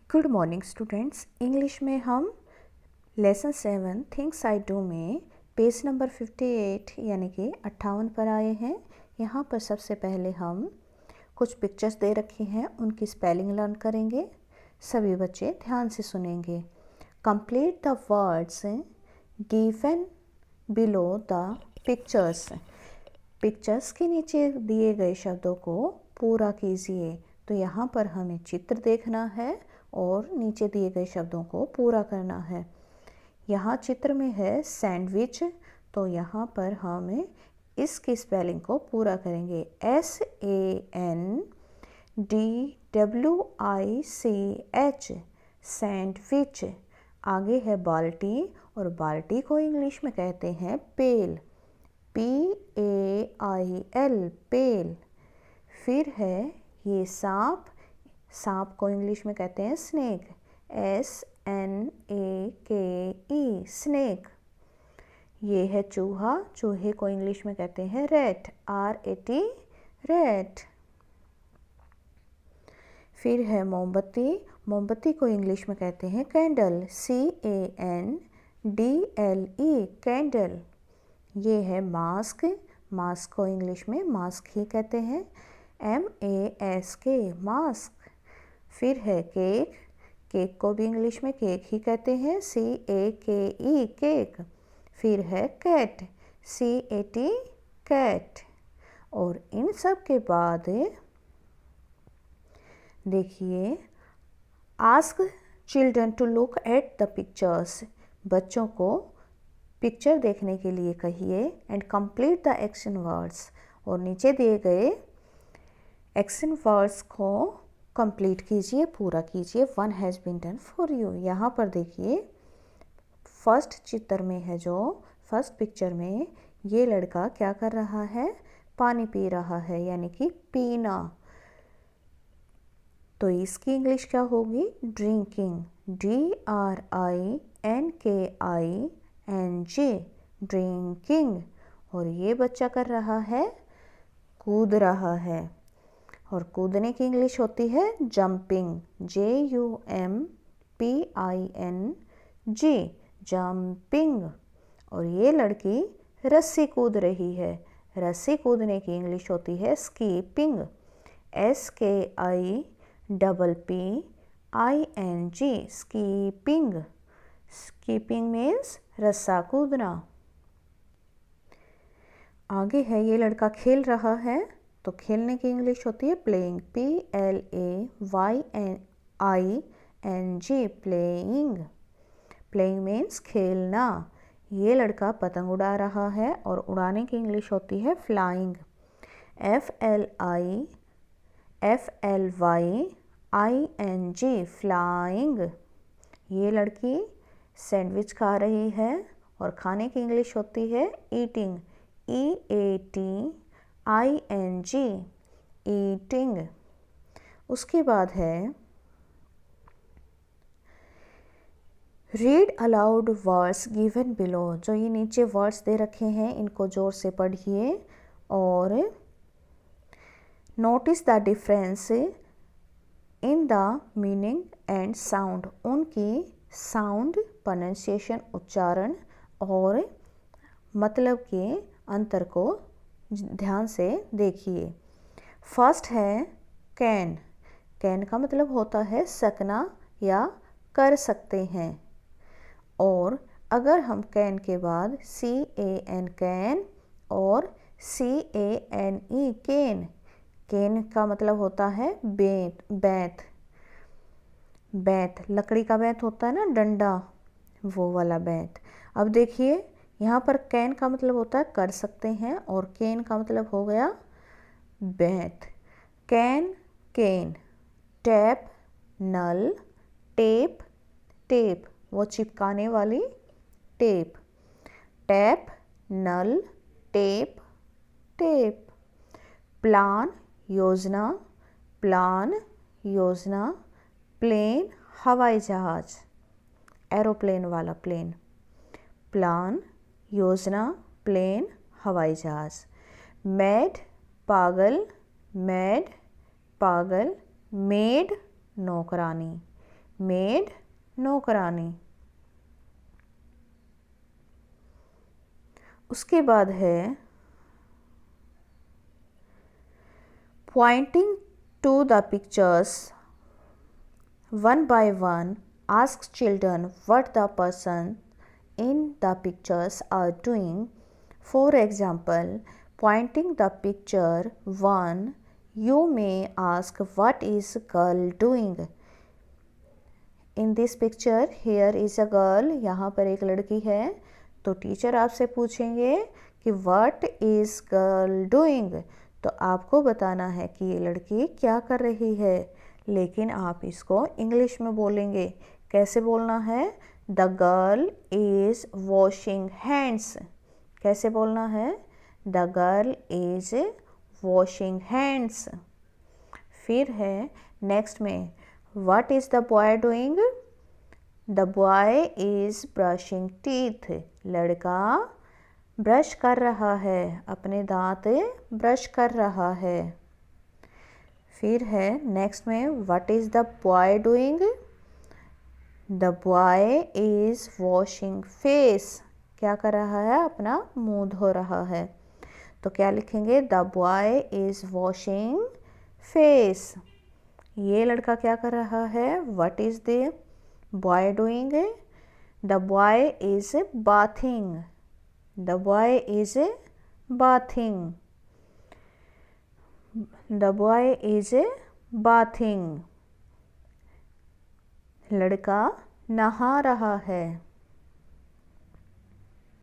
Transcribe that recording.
Good morning students. English में हम lesson 7 things I do में पेज नंबर 58 यानी कि 58 पर आए हैं। यहाँ पर सबसे पहले हम कुछ पिक्चर्स दे रखी हैं, उनकी स्पेलिंग लर्न करेंगे। सभी बच्चे ध्यान से सुनेंगे। Complete the words given below the pictures. Pictures के नीचे दिए गए शब्दों को पूरा कीजिए। तो यहाँ पर हमें चित्र देखना है और नीचे दिए गए शब्दों को पूरा करना है। यहाँ चित्र में है सैंडविच, तो यहाँ पर हम इसकी स्पेलिंग को पूरा करेंगे। SANDWICH sandwich. आगे है बाल्टी, और बाल्टी को इंग्लिश में कहते हैं पेल, PAIL पेल। फिर है ये सांप, सांप को इंग्लिश में कहते हैं स्नेक, SNAKE स्नेक। ये है चूहा, चूहे को इंग्लिश में कहते हैं रैट, RAT रैट। फिर है मोमबत्ती, मोमबत्ती को इंग्लिश में कहते हैं कैंडल, CANDLE कैंडल। ये है मास्क, मास्क को इंग्लिश में मास्क ही कहते हैं, MASK मास्क। फिर है केक, केक को भी इंग्लिश में केक ही कहते हैं, CAKE केक। फिर है कैट, CAT कैट। और इन सब के बाद देखिए, ask children to look at the pictures. बच्चों को पिक्चर देखने के लिए कहिए and complete the action words. और नीचे दिए गए एक्शन वर्ड्स को कंप्लीट कीजिए, पूरा कीजिए। 1 has been done for you. यहाँ पर देखिए, फर्स्ट चित्र में है, जो फर्स्ट पिक्चर में ये लड़का क्या कर रहा है, पानी पी रहा है, यानी कि पीना। तो इसकी इंग्लिश क्या होगी, ड्रिंकिंग, DRINKING ड्रिंकिंग। और ये बच्चा कर रहा है, कूद रहा है, और कूदने की इंग्लिश होती है जंपिंग, JUMPING जंपिंग। और ये लड़की रस्सी कूद रही है, रस्सी कूदने की इंग्लिश होती है skipping, SKIPPING skipping. Skipping means रस्सा कूदना। आगे है, ये लड़का खेल रहा है, तो खेलने की इंग्लिश होती है playing, PLAYING playing. Playing means खेलना। ये लड़का पतंग उड़ा रहा है, और उड़ाने की इंग्लिश होती है फ्लाइंग, FLYING फ्लाइंग। ये लड़की सैंडविच खा रही है, और खाने की इंग्लिश होती है ईटिंग, EATING ईटिंग। उसके बाद है read aloud words given below. जो ये नीचे वर्ड्स दे रखे हैं, इनको जोर से पढ़िए और notice the difference in the meaning and sound. उनकी साउंड, प्रोनाउंसिएशन, उच्चारण और मतलब के अंतर को ध्यान से देखिए। फर्स्ट है कैन। कैन का मतलब होता है सकना या कर सकते हैं। और अगर हम कैन के बाद CAN कैन और CANE केन, केन का मतलब होता है बैंत। बैंत लकड़ी का बैंत होता है ना, डंडा, वो वाला बैंत। अब देखिए, यहाँ पर कैन का मतलब होता है कर सकते हैं, और केन का मतलब हो गया बैंत। Can, cane. टैप, नल। टेप, टेप वो चिपकाने वाली टेप। टैप, नल, टेप, टेप। प्लान, योजना, प्लान, योजना। प्लेन, हवाई जहाज, एरोप्लेन वाला प्लेन। प्लान, योजना, प्लेन, हवाई जहाज। मैड, पागल, मेड, नौकरानी। मेड नौकरानी। उसके बाद है pointing to the pictures one by one ask children what the person in the pictures are doing. For example, pointing the picture 1, you may ask what is girl doing. In this picture here is a girl. यहाँ पर एक लड़की है, तो teacher आपसे पूछेंगे कि what is girl doing, तो आपको बताना है कि ये लड़की क्या कर रही है, लेकिन आप इसको इंग्लिश में बोलेंगे। कैसे बोलना है? The girl is washing hands। कैसे बोलना है? The girl is washing hands। फिर है नेक्स्ट में What is the boy doing? The boy is brushing teeth। लड़का ब्रश कर रहा है, अपने दांत ब्रश कर रहा है। फिर है नेक्स्ट में What is the boy doing? The boy is washing face। क्या कर रहा है? अपना मुंह धो रहा है। तो क्या लिखेंगे? The boy is washing face। ये लड़का क्या कर रहा है? What is the boy doing? The boy is bathing। The boy is bathing। The boy is bathing। लड़का नहा रहा है।